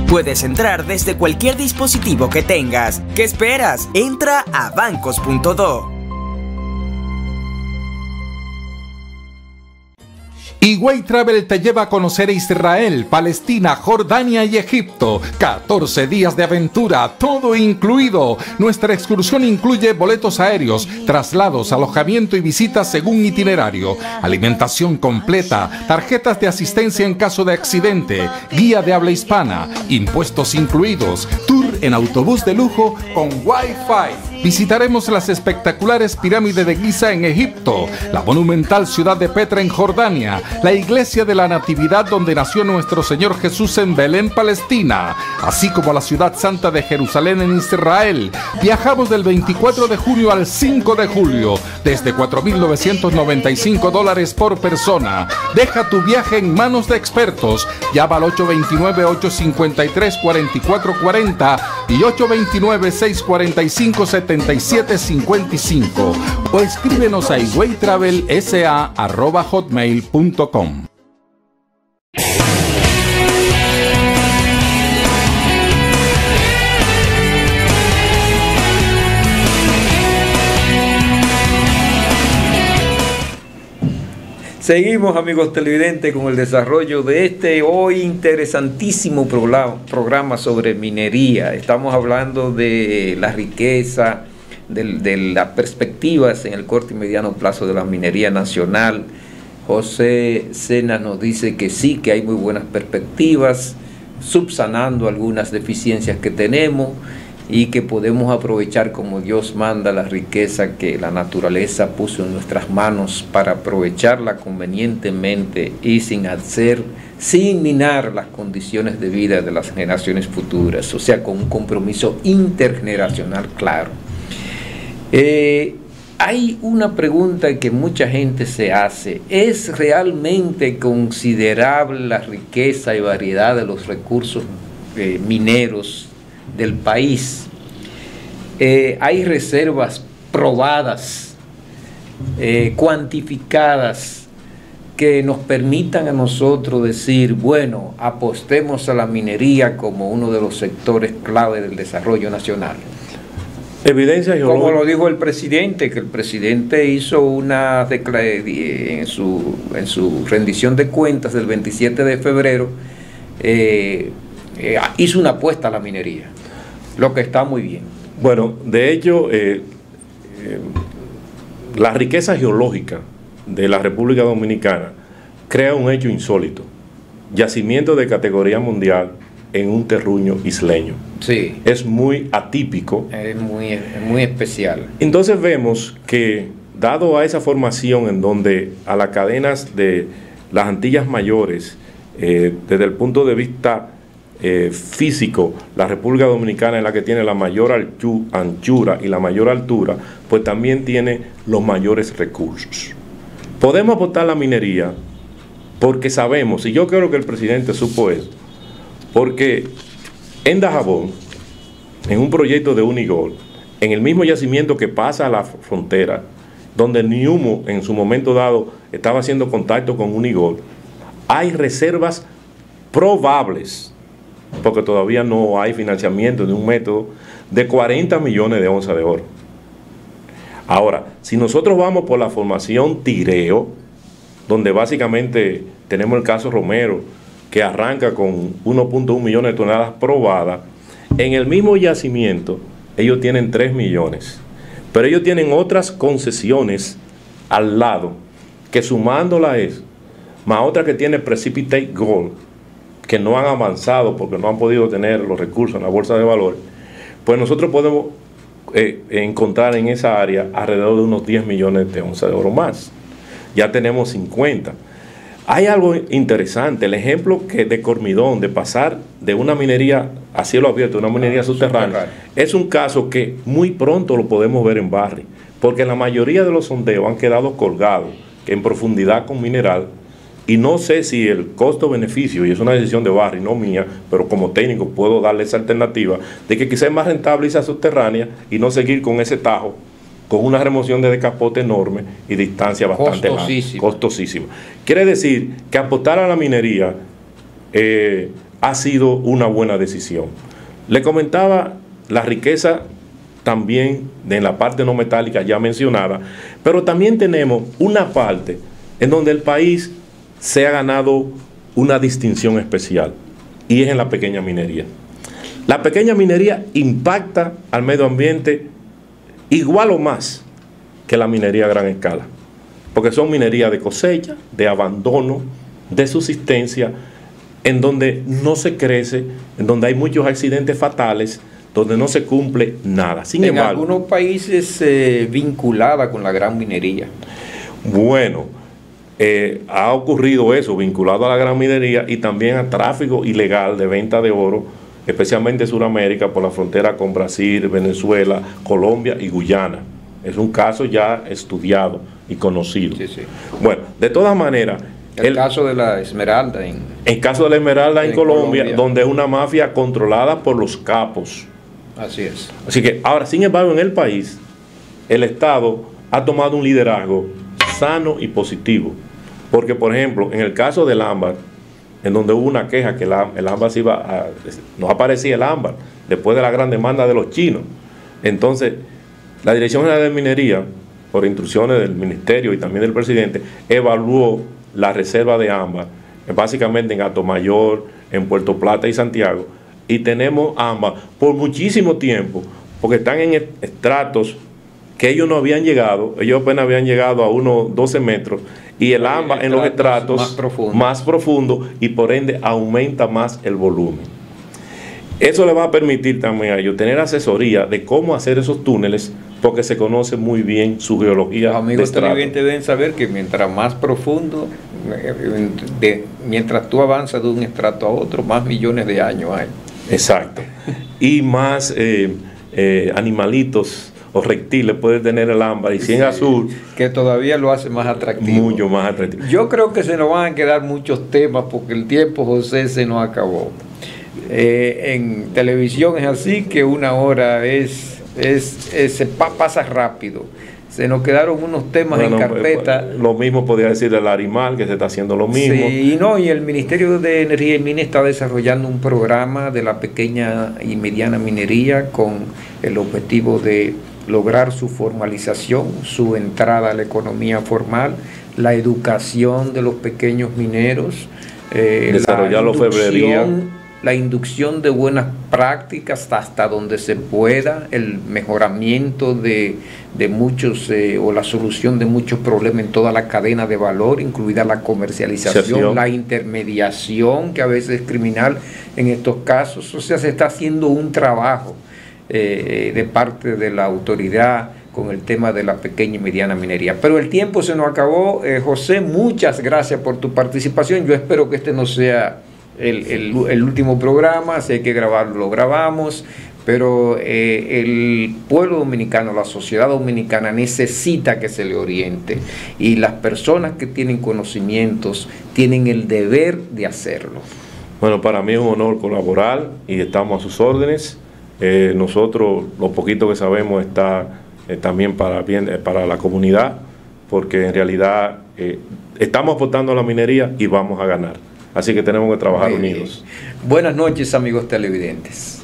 Puedes entrar desde cualquier dispositivo que tengas. ¿Qué esperas? Entra a bancos.do. Higüey Travel te lleva a conocer Israel, Palestina, Jordania y Egipto. 14 días de aventura, todo incluido. Nuestra excursión incluye boletos aéreos, traslados, alojamiento y visitas según itinerario, alimentación completa, tarjetas de asistencia en caso de accidente, guía de habla hispana, impuestos incluidos, tour en autobús de lujo con Wi-Fi. Visitaremos las espectaculares pirámides de Giza en Egipto, la monumental ciudad de Petra en Jordania, la iglesia de la Natividad donde nació nuestro Señor Jesús en Belén, Palestina, así como la ciudad santa de Jerusalén en Israel. Viajamos del 24 de junio al 5 de julio, desde $4,995 por persona. Deja tu viaje en manos de expertos. Llama al 829-853-4440 y 829-645-7755 o escríbenos a higüeytravelsa@hotmail.com. Seguimos, amigos televidentes, con el desarrollo de este hoy interesantísimo programa sobre minería. Estamos hablando de la riqueza, de las perspectivas en el corto y mediano plazo de la minería nacional. José Sena nos dice que sí, que hay muy buenas perspectivas, subsanando algunas deficiencias que tenemos y que podemos aprovechar como Dios manda la riqueza que la naturaleza puso en nuestras manos para aprovecharla convenientemente y sin minar las condiciones de vida de las generaciones futuras, o sea, con un compromiso intergeneracional claro. Hay una pregunta que mucha gente se hace: ¿es realmente considerable la riqueza y variedad de los recursos mineros del país? Hay reservas probadas, cuantificadas, que nos permitan a nosotros decir, bueno, apostemos a la minería como uno de los sectores clave del desarrollo nacional. Evidencia geológica. Como lo dijo el presidente, que el presidente hizo una en su rendición de cuentas del 27 de febrero, hizo una apuesta a la minería, lo que está muy bien. Bueno, de hecho, la riqueza geológica de la República Dominicana crea un hecho insólito: yacimiento de categoría mundial en un terruño isleño. Sí. Es muy atípico. Es muy especial. Entonces vemos que, dado a esa formación en donde a las cadenas de las Antillas Mayores, desde el punto de vista físico, la República Dominicana es la que tiene la mayor anchura y la mayor altura, pues también tiene los mayores recursos. Podemos apostar a la minería porque sabemos, y yo creo que el presidente supo esto, porque en Dajabón, en un proyecto de Unigold, en el mismo yacimiento que pasa a la frontera, donde Newmo en su momento dado estaba haciendo contacto con Unigol, hay reservas probables, porque todavía no hay financiamiento de un método, de 40 millones de onzas de oro. Ahora, si nosotros vamos por la formación Tireo, donde básicamente tenemos el caso Romero, que arranca con 1.1 millones de toneladas probadas, en el mismo yacimiento ellos tienen 3 millones, pero ellos tienen otras concesiones al lado, que sumándola es, más otra que tiene Precipitate Gold, que no han avanzado porque no han podido tener los recursos en la bolsa de valores, pues nosotros podemos encontrar en esa área alrededor de unos 10 millones de onzas de oro más. Ya tenemos 50. Hay algo interesante, el ejemplo que de Cormidón, de pasar de una minería a cielo abierto, una minería subterránea, es un caso que muy pronto lo podemos ver en Barry, porque la mayoría de los sondeos han quedado colgados en profundidad con mineral, y no sé si el costo-beneficio, y es una decisión de Barry, no mía, pero como técnico puedo darle esa alternativa, de que quizás es más rentable irse a subterránea y no seguir con ese tajo, con una remoción de capote enorme y distancia bastante larga, costosísima. Quiere decir que apostar a la minería ha sido una buena decisión. Le comentaba la riqueza también en la parte no metálica ya mencionada, pero también tenemos una parte en donde el país se ha ganado una distinción especial, y es en la pequeña minería. La pequeña minería impacta al medio ambiente igual o más que la minería a gran escala, porque son minerías de cosecha, de abandono, de subsistencia, en donde no se crece, en donde hay muchos accidentes fatales, donde no se cumple nada. Sin embargo, algunos países vinculada con la gran minería. Bueno, ha ocurrido eso, vinculado a la gran minería y también a tráfico ilegal de venta de oro, especialmente en Sudamérica, por la frontera con Brasil, Venezuela, Colombia y Guyana. Es un caso ya estudiado y conocido. Sí, sí. Bueno, de todas maneras, el caso de la Esmeralda el caso de la Esmeralda en Colombia, donde es una mafia controlada por los capos. Así es. Así que ahora, sin embargo, en el país, el Estado ha tomado un liderazgo sano y positivo. Porque, por ejemplo, en el caso del ámbar, en donde hubo una queja que el ámbar se iba a, no aparecía el ámbar, después de la gran demanda de los chinos. Entonces, la Dirección General de Minería, por instrucciones del Ministerio y también del presidente, evaluó la reserva de ámbar, básicamente en Atomayor, en Puerto Plata y Santiago, y tenemos ámbar por muchísimo tiempo, porque están en estratos que ellos no habían llegado, ellos apenas habían llegado a unos 12 metros, y el ámbar en los estratos más profundo, y por ende aumenta más el volumen. Eso le va a permitir también a ellos tener asesoría de cómo hacer esos túneles, porque se conoce muy bien su geología. Los amigos televidentes deben saber que mientras más profundo, mientras tú avanzas de un estrato a otro, más millones de años hay. Exacto. Y más animalitos o reptiles puede tener el ámbar, y si en azul, que todavía lo hace más atractivo. Mucho más atractivo. Yo creo que se nos van a quedar muchos temas porque el tiempo, José, se nos acabó. En televisión es así, que una hora pasa rápido. Se nos quedaron unos temas en carpeta. Lo mismo podría decir del Arimal, que se está haciendo lo mismo. Sí, y el Ministerio de Energía y Minas está desarrollando un programa de la pequeña y mediana minería con el objetivo de lograr su formalización, su entrada a la economía formal, la educación de los pequeños mineros, desarrollar la orfebrería, la inducción de buenas prácticas hasta donde se pueda, el mejoramiento de muchos o la solución de muchos problemas en toda la cadena de valor, incluida la comercialización, la intermediación, que a veces es criminal en estos casos. O sea, se está haciendo un trabajo de parte de la autoridad con el tema de la pequeña y mediana minería. Pero el tiempo se nos acabó. José, muchas gracias por tu participación. Yo espero que este no sea el último programa. Si hay que grabarlo, lo grabamos, pero el pueblo dominicano, la sociedad dominicana necesita que se le oriente, y las personas que tienen conocimientos tienen el deber de hacerlo. Bueno, para mí es un honor colaborar y estamos a sus órdenes. Nosotros, lo poquito que sabemos está también para la comunidad, porque en realidad estamos apostando a la minería y vamos a ganar. Así que tenemos que trabajar unidos. Buenas noches, amigos televidentes.